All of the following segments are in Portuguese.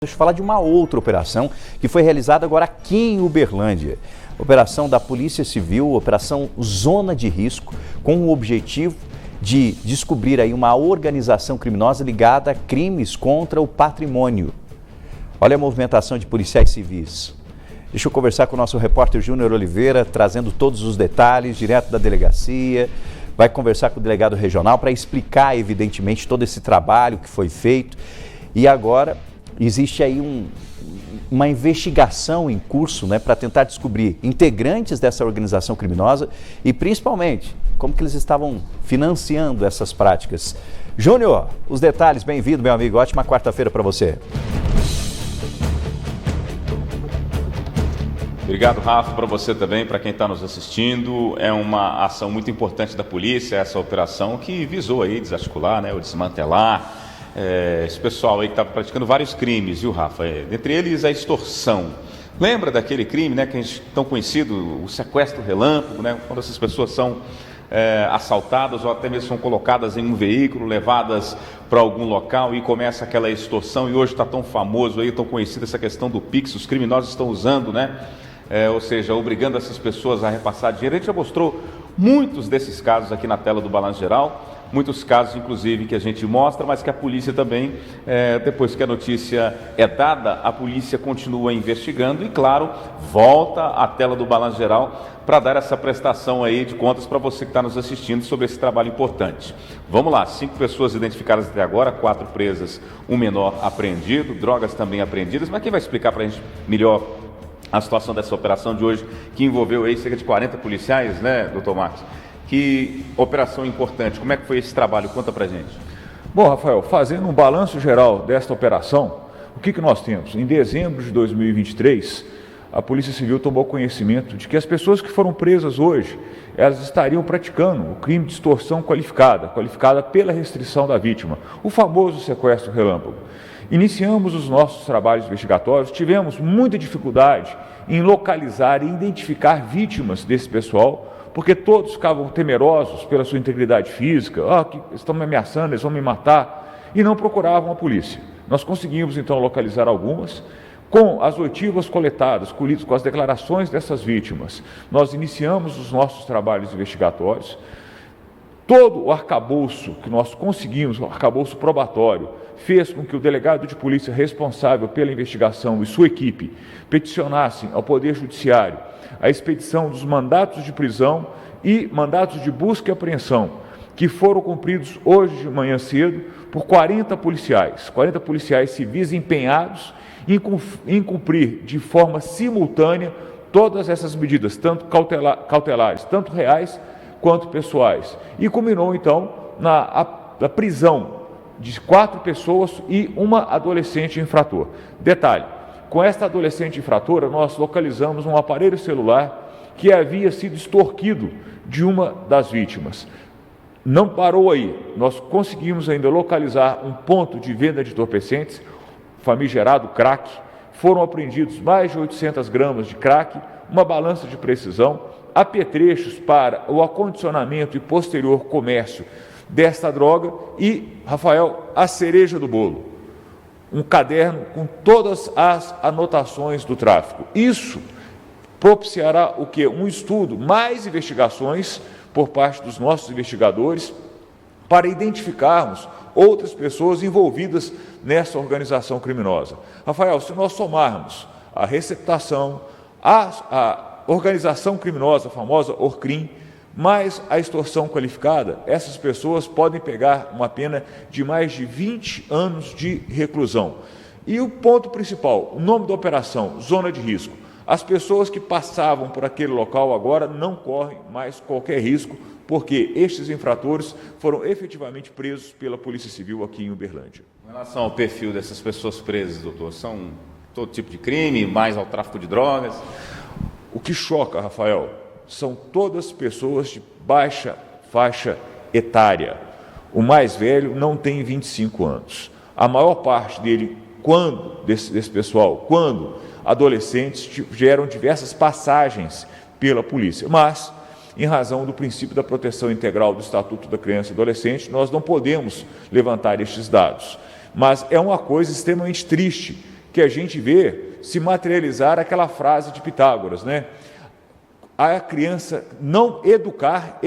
Deixa eu falar de uma outra operação que foi realizada agora aqui em Uberlândia. Operação da Polícia Civil, Operação Zona de Risco, com o objetivo de descobrir aí uma organização criminosa ligada a crimes contra o patrimônio. Olha a movimentação de policiais civis. Deixa eu conversar com o nosso repórter Júnior Oliveira, trazendo todos os detalhes, direto da delegacia. Vai conversar com o delegado regional para explicar, evidentemente, todo esse trabalho que foi feito. E agora existe aí uma investigação em curso, para tentar descobrir integrantes dessa organização criminosa e, principalmente, como que eles estavam financiando essas práticas. Júnior, os detalhes, bem-vindo, meu amigo. Ótima quarta-feira para você. Obrigado, Rafa, para você também, para quem está nos assistindo. É uma ação muito importante da polícia, essa operação que visou aí desarticular, ou desmantelar esse pessoal aí que estava praticando vários crimes, viu, Rafa? Dentre eles, a extorsão. Lembra daquele crime, que a gente tão conhecido, o sequestro relâmpago, quando essas pessoas são assaltadas ou até mesmo são colocadas em um veículo, levadas para algum local e começa aquela extorsão. E hoje está tão famoso aí, tão conhecida essa questão do Pix, os criminosos estão usando, ou seja, obrigando essas pessoas a repassar dinheiro. A gente já mostrou muitos desses casos aqui na tela do Balanço Geral, muitos casos, inclusive, que a gente mostra, mas que a polícia também, depois que a notícia é dada, a polícia continua investigando e, claro, volta à tela do Balanço Geral para dar essa prestação aí de contas para você que está nos assistindo sobre esse trabalho importante. Vamos lá, 5 pessoas identificadas até agora, 4 presas, um menor apreendido, drogas também apreendidas, mas quem vai explicar para a gente melhor a situação dessa operação de hoje, que envolveu aí cerca de 40 policiais, doutor Marcos? Que operação importante, como é que foi esse trabalho? Conta pra gente. Bom, Rafael, fazendo um balanço geral desta operação, o que nós temos? Em dezembro de 2023, a Polícia Civil tomou conhecimento de que as pessoas que foram presas hoje, elas estariam praticando o crime de extorsão qualificada pela restrição da vítima, o famoso sequestro relâmpago. Iniciamos os nossos trabalhos investigatórios, tivemos muita dificuldade em localizar e identificar vítimas desse pessoal, porque todos ficavam temerosos pela sua integridade física, que estão me ameaçando, eles vão me matar, e não procuravam a polícia. Nós conseguimos então localizar algumas, com as oitivas coletadas, com as declarações dessas vítimas. Nós iniciamos os nossos trabalhos investigatórios. Todo o arcabouço que nós conseguimos, o arcabouço probatório, fez com que o delegado de polícia responsável pela investigação e sua equipe peticionassem ao Poder Judiciário a expedição dos mandatos de prisão e mandatos de busca e apreensão, que foram cumpridos hoje de manhã cedo por 40 policiais civis empenhados em cumprir de forma simultânea todas essas medidas, tanto cautelares, tanto reais quanto pessoais. E culminou, então, na prisão de 4 pessoas e uma adolescente infrator. Detalhe, com esta adolescente infratora, nós localizamos um aparelho celular que havia sido extorquido de uma das vítimas. Não parou aí, nós conseguimos ainda localizar um ponto de venda de entorpecentes, famigerado crack. Foram apreendidos mais de 800 gramas de crack, uma balança de precisão, apetrechos para o acondicionamento e posterior comércio desta droga e, Rafael, a cereja do bolo, um caderno com todas as anotações do tráfico. Isso propiciará o quê? Um estudo, mais investigações por parte dos nossos investigadores para identificarmos outras pessoas envolvidas nessa organização criminosa. Rafael, se nós somarmos a receptação, a organização criminosa, a famosa ORCRIM, mais a extorsão qualificada, essas pessoas podem pegar uma pena de mais de 20 anos de reclusão. E o ponto principal, o nome da operação, Zona de Risco. As pessoas que passavam por aquele local agora não correm mais qualquer risco, porque estes infratores foram efetivamente presos pela Polícia Civil aqui em Uberlândia. Em relação ao perfil dessas pessoas presas, doutor, são todo tipo de crime, mais ao tráfico de drogas? O que choca, Rafael, são todas pessoas de baixa faixa etária. O mais velho não tem 25 anos. A maior parte desse pessoal, quando adolescentes, tiveram diversas passagens pela polícia. Mas, em razão do princípio da proteção integral do Estatuto da Criança e Adolescente, nós não podemos levantar estes dados. Mas é uma coisa extremamente triste que a gente vê se materializar aquela frase de Pitágoras, né? A criança não educar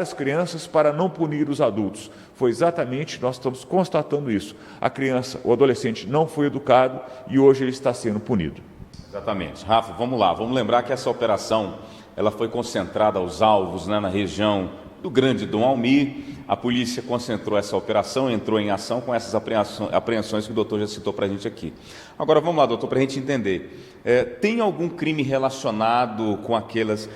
as crianças para não punir os adultos. Foi exatamente, nós estamos constatando isso. A criança, o adolescente não foi educado e hoje ele está sendo punido. Exatamente. Rafa, vamos lá, vamos lembrar que essa operação ela foi concentrada aos alvos, né, na região do Grande Dom Almir. A polícia concentrou essa operação, entrou em ação com essas apreensões que o doutor já citou para a gente aqui. Agora vamos lá, doutor, para a gente entender. Tem algum crime relacionado com aquelas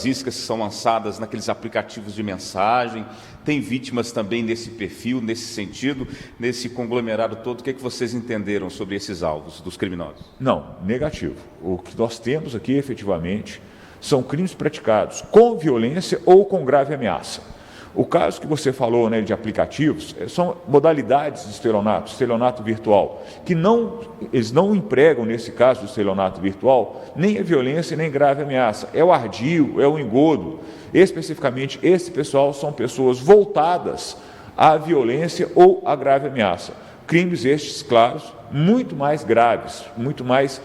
iscas que são lançadas naqueles aplicativos de mensagem? Tem vítimas também nesse perfil, nesse sentido, nesse conglomerado todo? O que é que vocês entenderam sobre esses alvos dos criminosos? Não, negativo. O que nós temos aqui, efetivamente, são crimes praticados com violência ou com grave ameaça. O caso que você falou, né, de aplicativos, são modalidades de estelionato virtual, que eles não empregam, nesse caso do estelionato virtual, nem a violência nem grave ameaça. É o ardil, é o engodo. Especificamente, esse pessoal são pessoas voltadas à violência ou à grave ameaça. Crimes estes, claros, muito mais graves, muito mais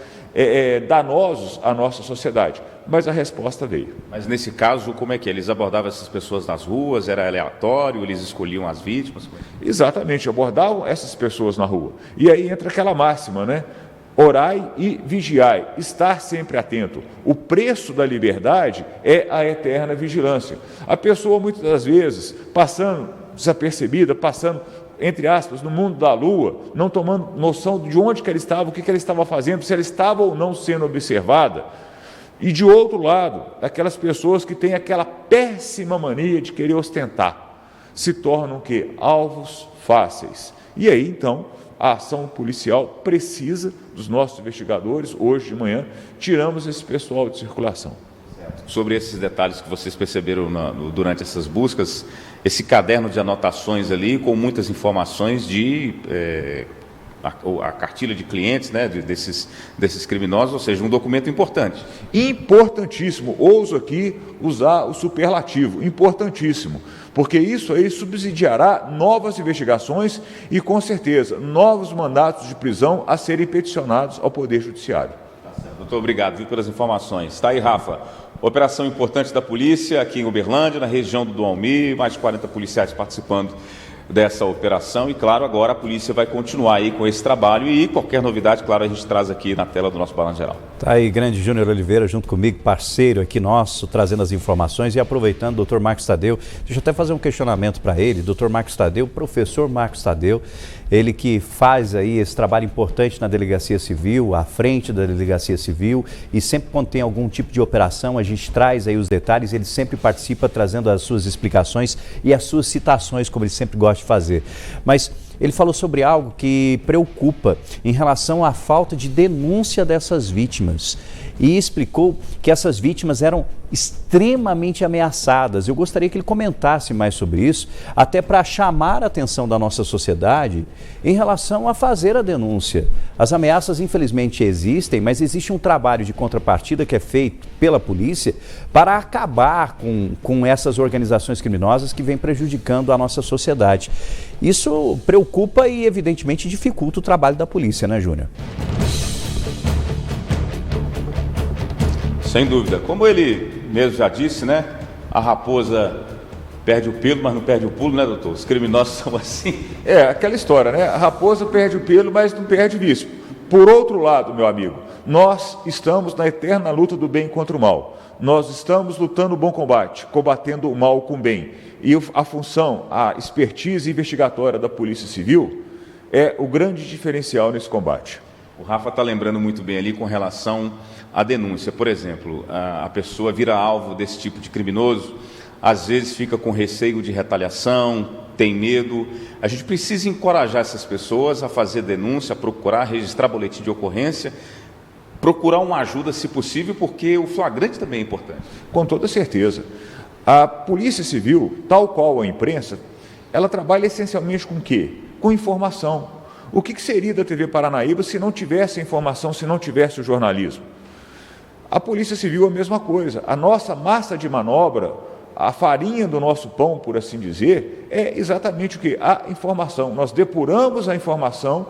danosos à nossa sociedade. Mas a resposta veio. Mas nesse caso, como é que é? Eles abordavam essas pessoas nas ruas? Era aleatório? Eles escolhiam as vítimas? Exatamente, abordavam essas pessoas na rua. E aí entra aquela máxima, né? Orai e vigiai, estar sempre atento. O preço da liberdade é a eterna vigilância. A pessoa, muitas das vezes, passando desapercebida, passando, entre aspas, no mundo da lua, não tomando noção de onde que ela estava, o que ela estava fazendo, se ela estava ou não sendo observada. E de outro lado, aquelas pessoas que têm aquela péssima mania de querer ostentar, se tornam que alvos fáceis. E aí, então, a ação policial precisa dos nossos investigadores. Hoje de manhã, tiramos esse pessoal de circulação. Sobre esses detalhes que vocês perceberam durante essas buscas, esse caderno de anotações ali, com muitas informações de a cartilha de clientes, né, desses criminosos, ou seja, um documento importante. Importantíssimo, ouso aqui usar o superlativo, importantíssimo, porque isso aí subsidiará novas investigações e, com certeza, novos mandatos de prisão a serem peticionados ao Poder Judiciário. Tá certo. Doutor, obrigado, viu, pelas informações. Está aí, Rafa. Operação importante da polícia aqui em Uberlândia, na região do Dom Almir, mais de 40 policiais participando dessa operação e, claro, agora a polícia vai continuar aí com esse trabalho e qualquer novidade, claro, a gente traz aqui na tela do nosso Balanço Geral. Tá aí, grande Júnior Oliveira, junto comigo, parceiro aqui nosso, trazendo as informações e aproveitando, doutor Marcos Tadeu, deixa eu até fazer um questionamento para ele, doutor Marcos Tadeu, professor Marcos Tadeu, ele que faz aí esse trabalho importante na Delegacia Civil, à frente da Delegacia Civil, e sempre quando tem algum tipo de operação, a gente traz aí os detalhes, ele sempre participa trazendo as suas explicações e as suas citações, como ele sempre gosta de fazer. Mas ele falou sobre algo que preocupa em relação à falta de denúncia dessas vítimas e explicou que essas vítimas eram extremamente ameaçadas. Eu gostaria que ele comentasse mais sobre isso, até para chamar a atenção da nossa sociedade em relação a fazer a denúncia. As ameaças, infelizmente, existem, mas existe um trabalho de contrapartida que é feito pela polícia para acabar com essas organizações criminosas que vêm prejudicando a nossa sociedade. Isso preocupa e, evidentemente, dificulta o trabalho da polícia, né, Júnior? Sem dúvida. Como ele mesmo já disse, né? A raposa perde o pelo, mas não perde o pulo, né, doutor? Os criminosos são assim. É, aquela história, né? A raposa perde o pelo, mas não perde o vício. Por outro lado, meu amigo, nós estamos na eterna luta do bem contra o mal. Nós estamos lutando o bom combate, combatendo o mal com o bem. E a função, a expertise investigatória da Polícia Civil é o grande diferencial nesse combate. O Rafa está lembrando muito bem ali com relação à denúncia. Por exemplo, a pessoa vira alvo desse tipo de criminoso, às vezes fica com receio de retaliação, tem medo. A gente precisa encorajar essas pessoas a fazer denúncia, a procurar registrar boletim de ocorrência, procurar uma ajuda se possível, porque o flagrante também é importante. Com toda certeza. A Polícia Civil, tal qual a imprensa, ela trabalha essencialmente com o quê? Com informação. O que seria da TV Paranaíba se não tivesse a informação, se não tivesse o jornalismo? A Polícia Civil é a mesma coisa. A nossa massa de manobra, a farinha do nosso pão, por assim dizer, é exatamente o quê? A informação. Nós depuramos a informação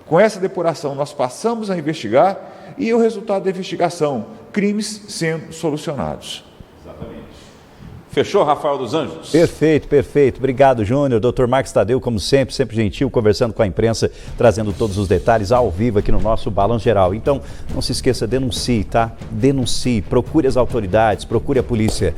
Com essa depuração, nós passamos a investigar e o resultado da investigação, crimes sendo solucionados. Exatamente. Fechou, Rafael dos Anjos? Perfeito, perfeito. Obrigado, Júnior. Dr. Marcos Tadeu, como sempre, sempre gentil, conversando com a imprensa, trazendo todos os detalhes ao vivo aqui no nosso Balanço Geral. Então, não se esqueça, denuncie, tá? Denuncie, procure as autoridades, procure a polícia.